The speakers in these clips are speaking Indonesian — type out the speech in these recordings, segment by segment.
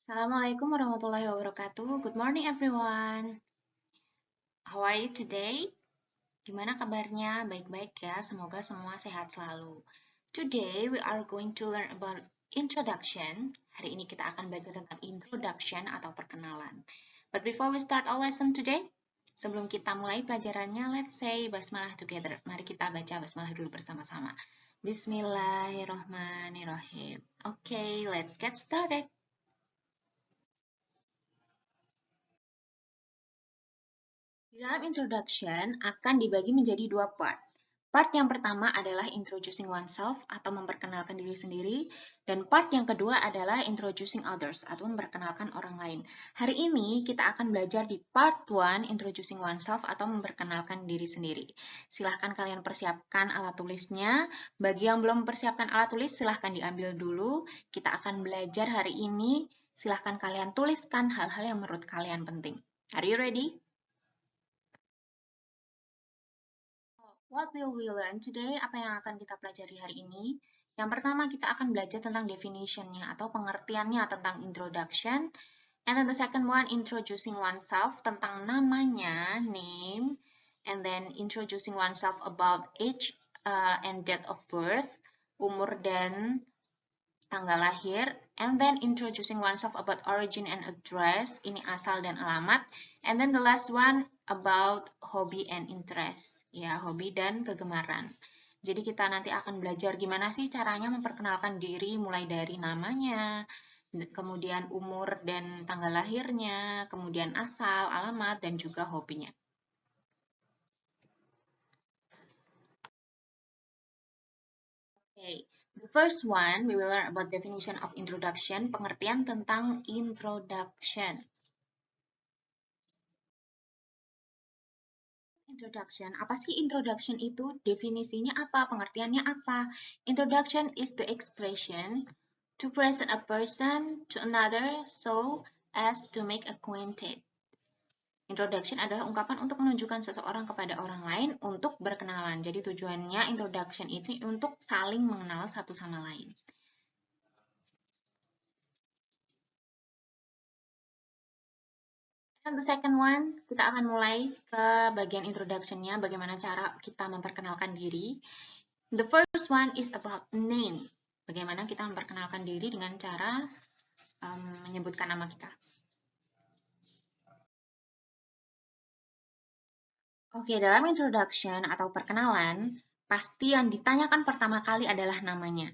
Assalamualaikum warahmatullahi wabarakatuh. Good morning everyone. How are you today? Gimana kabarnya? Baik-baik ya. Semoga semua sehat selalu. Today we are going to learn about introduction. Hari ini kita akan belajar tentang introduction atau perkenalan. But before we start our lesson today, sebelum kita mulai pelajarannya, let's say basmalah together. Mari kita baca basmalah dulu bersama-sama. Bismillahirrahmanirrahim. Okay, let's get started. Di dalam introduction akan dibagi menjadi dua part. Part yang pertama adalah introducing oneself atau memperkenalkan diri sendiri, dan part yang kedua adalah introducing others atau memperkenalkan orang lain. Hari ini kita akan belajar di part 1 introducing oneself atau memperkenalkan diri sendiri. Silahkan kalian persiapkan alat tulisnya. Bagi yang belum mempersiapkan alat tulis, silahkan diambil dulu. Kita akan belajar hari ini. Silahkan kalian tuliskan hal-hal yang menurut kalian penting. Are you ready? What will we learn today? Apa yang akan kita pelajari hari ini? Yang pertama, kita akan belajar tentang definition-nya atau pengertiannya tentang introduction. And then the second one, introducing oneself, tentang namanya, name. And then introducing oneself about age and date of birth, umur dan tanggal lahir. And then introducing oneself about origin and address, ini asal dan alamat. And then the last one, about hobby and interest. Ya, hobi dan kegemaran. Jadi kita nanti akan belajar gimana sih caranya memperkenalkan diri mulai dari namanya, kemudian umur dan tanggal lahirnya, kemudian asal, alamat, dan juga hobinya. Okay, the first one we will learn about definition of introduction, pengertian tentang introduction. Introduction. Apa sih introduction itu? Definisinya apa? Pengertiannya apa? Introduction is the expression to present a person to another so as to make acquainted. Introduction adalah ungkapan untuk menunjukkan seseorang kepada orang lain untuk berkenalan. Jadi tujuannya introduction itu untuk saling mengenal satu sama lain. And the second one, kita akan mulai ke bagian introduction-nya, bagaimana cara kita memperkenalkan diri. The first one is about name. Bagaimana kita memperkenalkan diri dengan cara menyebutkan nama kita. Oke, dalam introduction atau perkenalan, pasti yang ditanyakan pertama kali adalah namanya.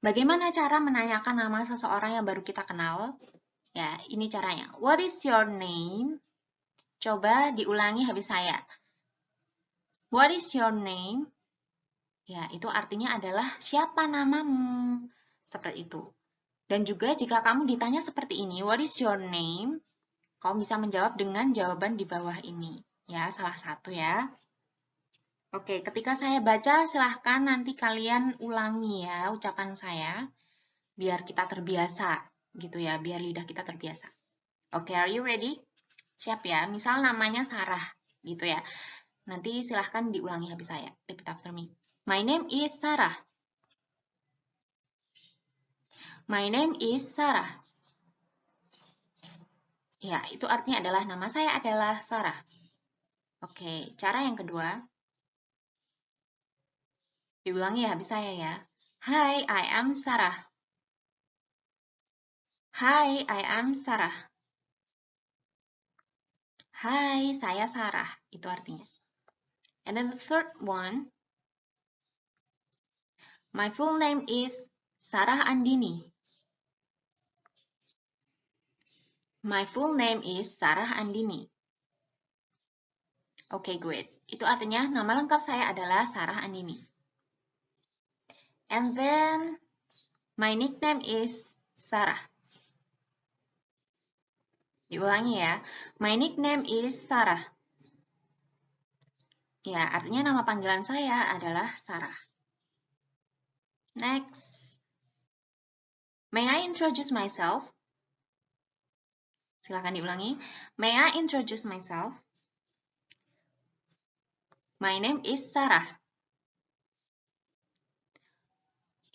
Bagaimana cara menanyakan nama seseorang yang baru kita kenal? Ya, ini caranya. What is your name? Coba diulangi habis saya. What is your name? Ya, itu artinya adalah siapa namamu? Seperti itu. Dan juga jika kamu ditanya seperti ini, what is your name? Kamu bisa menjawab dengan jawaban di bawah ini. Ya, salah satu ya. Oke, ketika saya baca, silahkan nanti kalian ulangi ya ucapan saya. Biar kita terbiasa, gitu ya. Biar lidah kita terbiasa. Oke, are you ready? Siap ya. Misal namanya Sarah, gitu ya. Nanti silahkan diulangi habis saya. Repeat after me. My name is Sarah. My name is Sarah. Ya, itu artinya adalah nama saya adalah Sarah. Oke, cara yang kedua. Diulangi ya habis saya ya. Hi, I am Sarah. Hi, I am Sarah. Hai, saya Sarah. Itu artinya. And then the third one. My full name is Sarah Andini. My full name is Sarah Andini. Oke, great. Itu artinya nama lengkap saya adalah Sarah Andini. And then my nickname is Sarah. Diulangi ya. My nickname is Sarah. Ya, artinya nama panggilan saya adalah Sarah. Next. May I introduce myself? Silakan diulangi. May I introduce myself? My name is Sarah.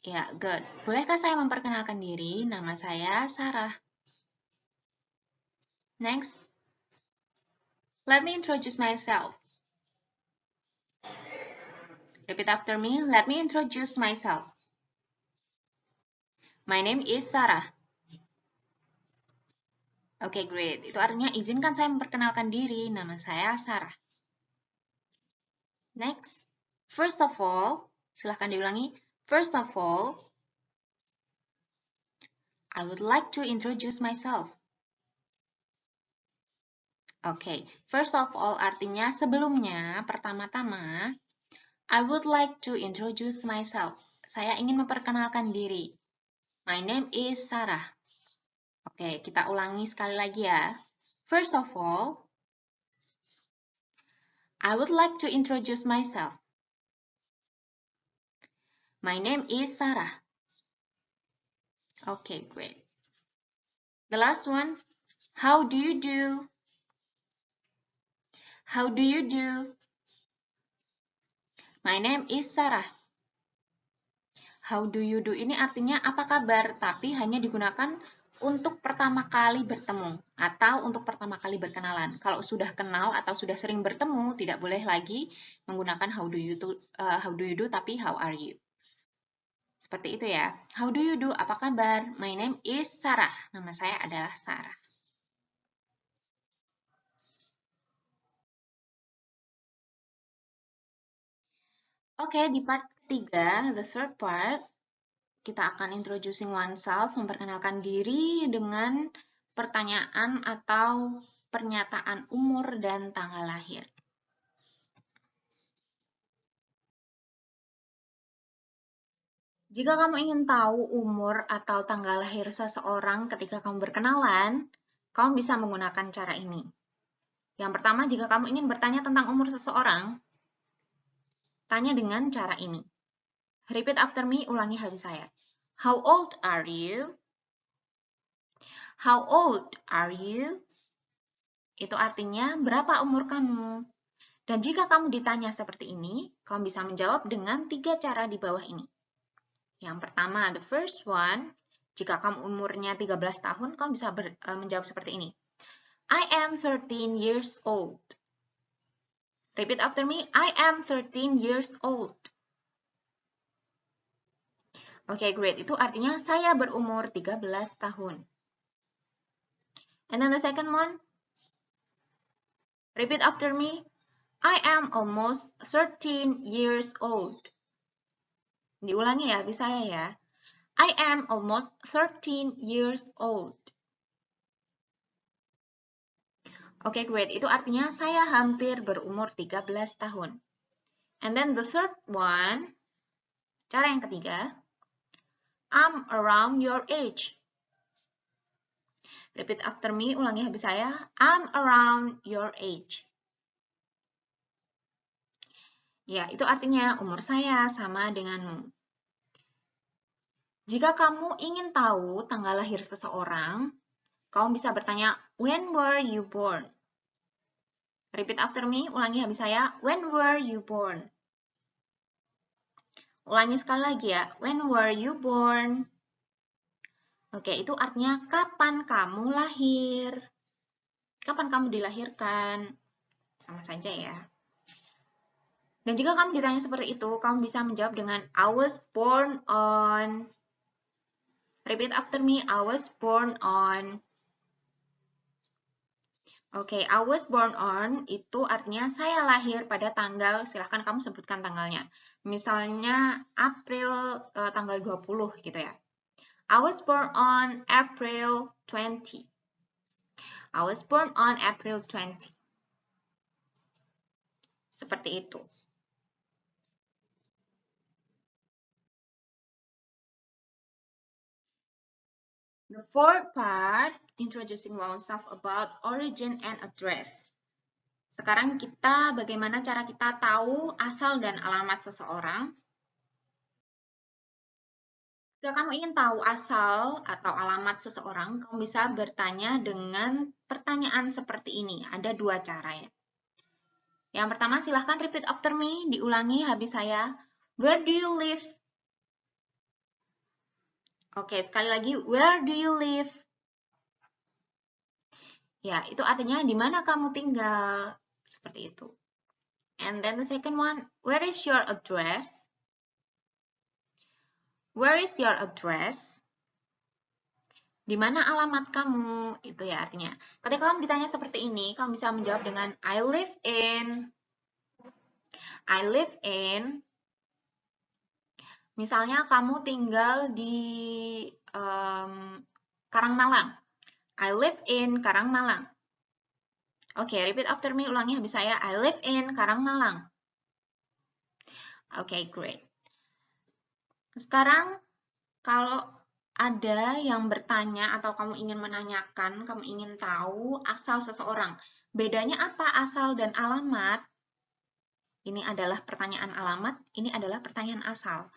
Ya, good. Bolehkah saya memperkenalkan diri? Nama saya Sarah. Next, let me introduce myself. Repeat after me. Let me introduce myself. My name is Sarah. Oke, great. Itu artinya izinkan saya memperkenalkan diri. Nama saya Sarah. Next, first of all, silahkan diulangi. First of all, I would like to introduce myself. Oke, first of all artinya sebelumnya, pertama-tama, I would like to introduce myself. Saya ingin memperkenalkan diri. My name is Sarah. Oke, kita ulangi sekali lagi ya. First of all, I would like to introduce myself. My name is Sarah. Okay, great. The last one, how do you do? How do you do? My name is Sarah. How do you do ini artinya apa kabar, tapi hanya digunakan untuk pertama kali bertemu atau untuk pertama kali berkenalan. Kalau sudah kenal atau sudah sering bertemu, tidak boleh lagi menggunakan how do you do tapi how are you. Seperti itu ya. How do you do? Apa kabar? My name is Sarah. Nama saya adalah Sarah. Oke, di part ketiga, the third part, kita akan introducing oneself, memperkenalkan diri dengan pertanyaan atau pernyataan umur dan tanggal lahir. Jika kamu ingin tahu umur atau tanggal lahir seseorang ketika kamu berkenalan, kamu bisa menggunakan cara ini. Yang pertama, jika kamu ingin bertanya tentang umur seseorang, tanya dengan cara ini. Repeat after me, ulangi habis saya. How old are you? How old are you? Itu artinya berapa umur kamu? Dan jika kamu ditanya seperti ini, kamu bisa menjawab dengan 3 cara di bawah ini. Yang pertama, the first one, jika kamu umurnya 13 tahun, kamu bisa menjawab seperti ini. I am 13 years old. Repeat after me, I am 13 years old. Oke, great. Itu artinya saya berumur 13 tahun. And then the second one, repeat after me, I am almost 13 years old. Diulangi ya, bisa ya. I am almost 13 years old. Oke, great. Itu artinya saya hampir berumur 13 tahun. And then the third one, cara yang ketiga, I'm around your age. Repeat after me, ulangi habis saya. I'm around your age. Ya, itu artinya umur saya sama denganmu. Jika kamu ingin tahu tanggal lahir seseorang, kamu bisa bertanya, when were you born? Repeat after me, ulangi habis saya. When were you born? Ulangi sekali lagi ya. When were you born? Oke, itu artinya kapan kamu lahir? Kapan kamu dilahirkan? Sama saja ya. Dan jika kamu ditanya seperti itu, kamu bisa menjawab dengan I was born on. Repeat after me, I was born on. Oke, I was born on itu artinya saya lahir pada tanggal, silahkan kamu sebutkan tanggalnya. Misalnya April tanggal 20 gitu ya. I was born on April 20. I was born on April 20. Seperti itu. The fourth part, introducing oneself about origin and address. Sekarang bagaimana cara kita tahu asal dan alamat seseorang. Jika kamu ingin tahu asal atau alamat seseorang, kamu bisa bertanya dengan pertanyaan seperti ini. Ada 2 cara ya. Yang pertama, silahkan repeat after me, diulangi habis saya. Where do you live? Oke, sekali lagi, where do you live? Ya, itu artinya di mana kamu tinggal. Seperti itu. And then the second one, where is your address? Where is your address? Di mana alamat kamu? Itu ya artinya. Ketika kamu ditanya seperti ini, kamu bisa menjawab dengan I live in. Misalnya kamu tinggal di Karangmalang. I live in Karangmalang. Oke, repeat after me. Ulangi habis saya. I live in Karangmalang. Oke, great. Sekarang kalau ada yang bertanya atau kamu ingin menanyakan, kamu ingin tahu asal seseorang. Bedanya apa asal dan alamat? Ini adalah pertanyaan alamat, ini adalah pertanyaan asal.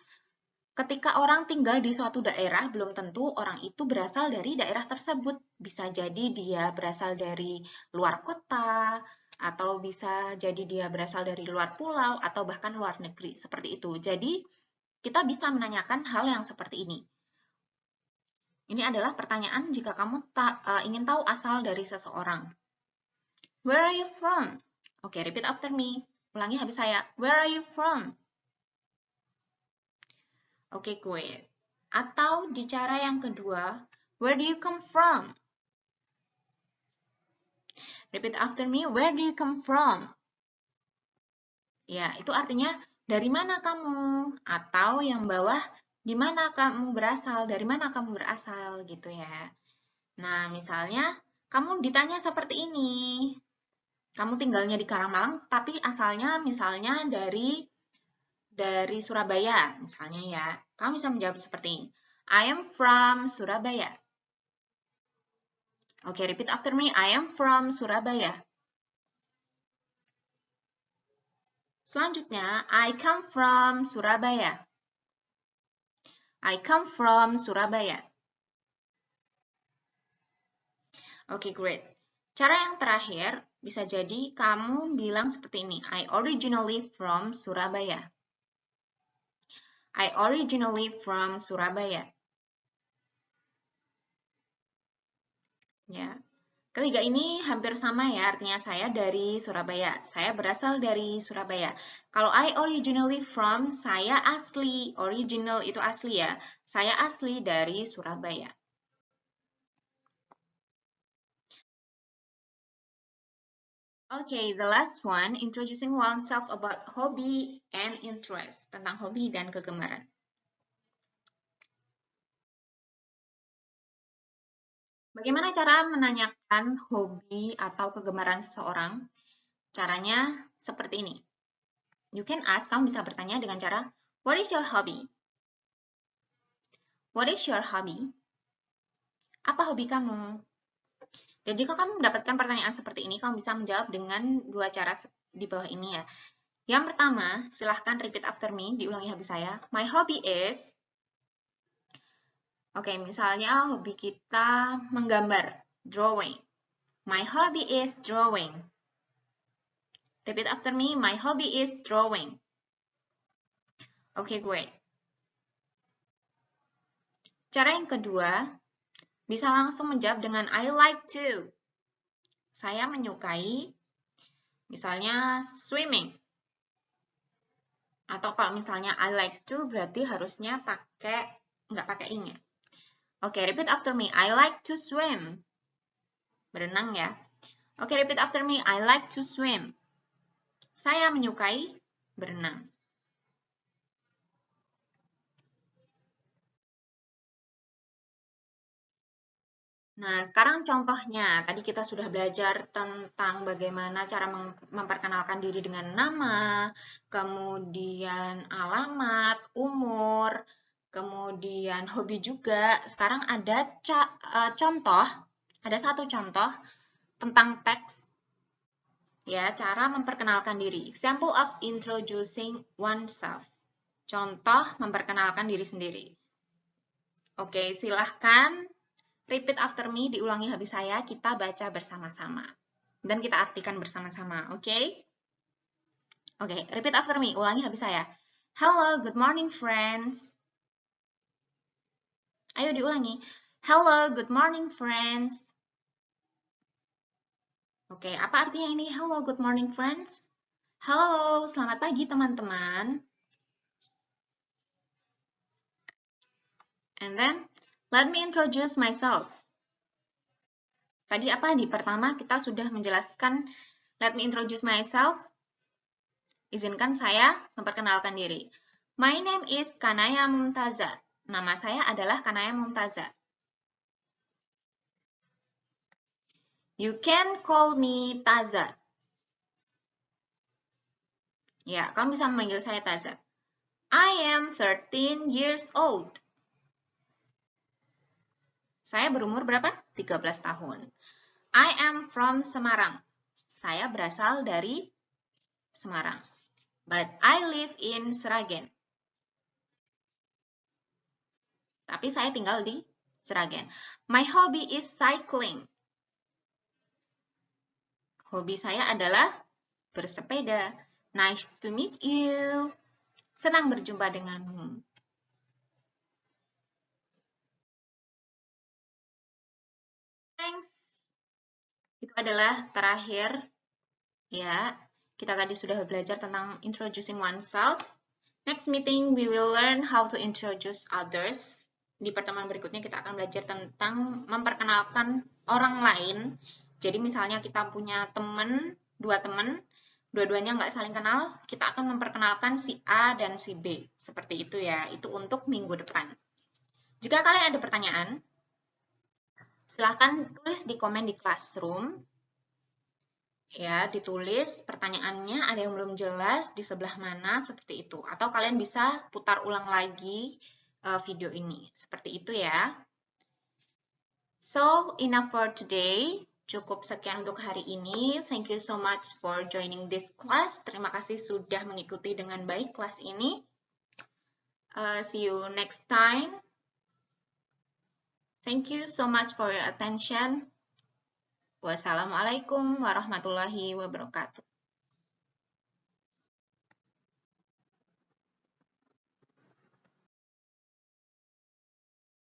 Ketika orang tinggal di suatu daerah, belum tentu orang itu berasal dari daerah tersebut. Bisa jadi dia berasal dari luar kota, atau bisa jadi dia berasal dari luar pulau, atau bahkan luar negeri. Seperti itu. Jadi, kita bisa menanyakan hal yang seperti ini. Ini adalah pertanyaan jika kamu ingin tahu asal dari seseorang. Where are you from? Oke, repeat after me. Ulangi habis saya. Where are you from? Oke, great. Atau di cara yang kedua, where do you come from? Repeat after me, where do you come from? Ya, itu artinya dari mana kamu? Atau yang bawah, di mana kamu berasal? Dari mana kamu berasal gitu ya. Nah, misalnya kamu ditanya seperti ini. Kamu tinggalnya di Karangmalang, tapi asalnya misalnya dari Surabaya, misalnya ya. Kamu bisa menjawab seperti ini. I am from Surabaya. Oke, repeat after me. I am from Surabaya. Selanjutnya, I come from Surabaya. I come from Surabaya. Oke, great. Cara yang terakhir, bisa jadi kamu bilang seperti ini. I originally from Surabaya. I originally from Surabaya. Ya. Ketiga ini hampir sama ya, artinya saya dari Surabaya. Saya berasal dari Surabaya. Kalau I originally from, saya asli. Original itu asli ya. Saya asli dari Surabaya. Okay, the last one, introducing oneself about hobby and interest. Tentang hobi dan kegemaran. Bagaimana cara menanyakan hobi atau kegemaran seseorang? Caranya seperti ini. You can ask, kamu bisa bertanya dengan cara, what is your hobby? What is your hobby? Apa hobi kamu? Dan jika kamu mendapatkan pertanyaan seperti ini, kamu bisa menjawab dengan dua cara di bawah ini ya. Yang pertama, silahkan repeat after me, diulangi habis saya. My hobby is... Oke, misalnya hobi kita menggambar, drawing. My hobby is drawing. Repeat after me, my hobby is drawing. Oke, great. Cara yang kedua, bisa langsung menjawab dengan I like to. Saya menyukai, misalnya swimming. Atau kalau misalnya I like to, berarti harusnya nggak pakai i-nya. Oke, repeat after me. I like to swim. Berenang ya. Oke, repeat after me. I like to swim. Saya menyukai berenang. Nah, sekarang contohnya. Tadi kita sudah belajar tentang bagaimana cara memperkenalkan diri dengan nama, kemudian alamat, umur, kemudian hobi juga. Sekarang ada contoh, ada satu contoh tentang teks, ya, cara memperkenalkan diri. Example of introducing oneself. Contoh memperkenalkan diri sendiri. Oke, silahkan repeat after me, diulangi habis saya, kita baca bersama-sama. Dan kita artikan bersama-sama, oke? Oke, repeat after me, ulangi habis saya. Hello, good morning friends. Ayo diulangi. Hello, good morning friends. Oke, apa artinya ini? Hello, good morning friends. Halo, selamat pagi teman-teman. And then, let me introduce myself. Tadi apa? Di pertama kita sudah menjelaskan let me introduce myself. Izinkan saya memperkenalkan diri. My name is Kanaya Mumtaza. Nama saya adalah Kanaya Mumtaza. You can call me Taza. Ya, kamu bisa memanggil saya Taza. I am 13 years old. Saya berumur berapa? 13 tahun. I am from Semarang. Saya berasal dari Semarang. But I live in Sragen. Tapi saya tinggal di Sragen. My hobby is cycling. Hobi saya adalah bersepeda. Nice to meet you. Senang berjumpa denganmu. Thanks. Itu adalah terakhir. Ya, kita tadi sudah belajar tentang introducing oneself. Next meeting, we will learn how to introduce others. Di pertemuan berikutnya kita akan belajar tentang memperkenalkan orang lain. Jadi misalnya kita punya teman, dua teman, dua-duanya nggak saling kenal, kita akan memperkenalkan si A dan si B. Seperti itu ya, itu untuk minggu depan. Jika kalian ada pertanyaan, silahkan tulis di komen di Classroom. Ya, ditulis pertanyaannya ada yang belum jelas di sebelah mana seperti itu. Atau kalian bisa putar ulang lagi video ini. Seperti itu ya. So, enough for today. Cukup sekian untuk hari ini. Thank you so much for joining this class. Terima kasih sudah mengikuti dengan baik kelas ini. See you next time. Thank you so much for your attention. Wassalamualaikum warahmatullahi wabarakatuh.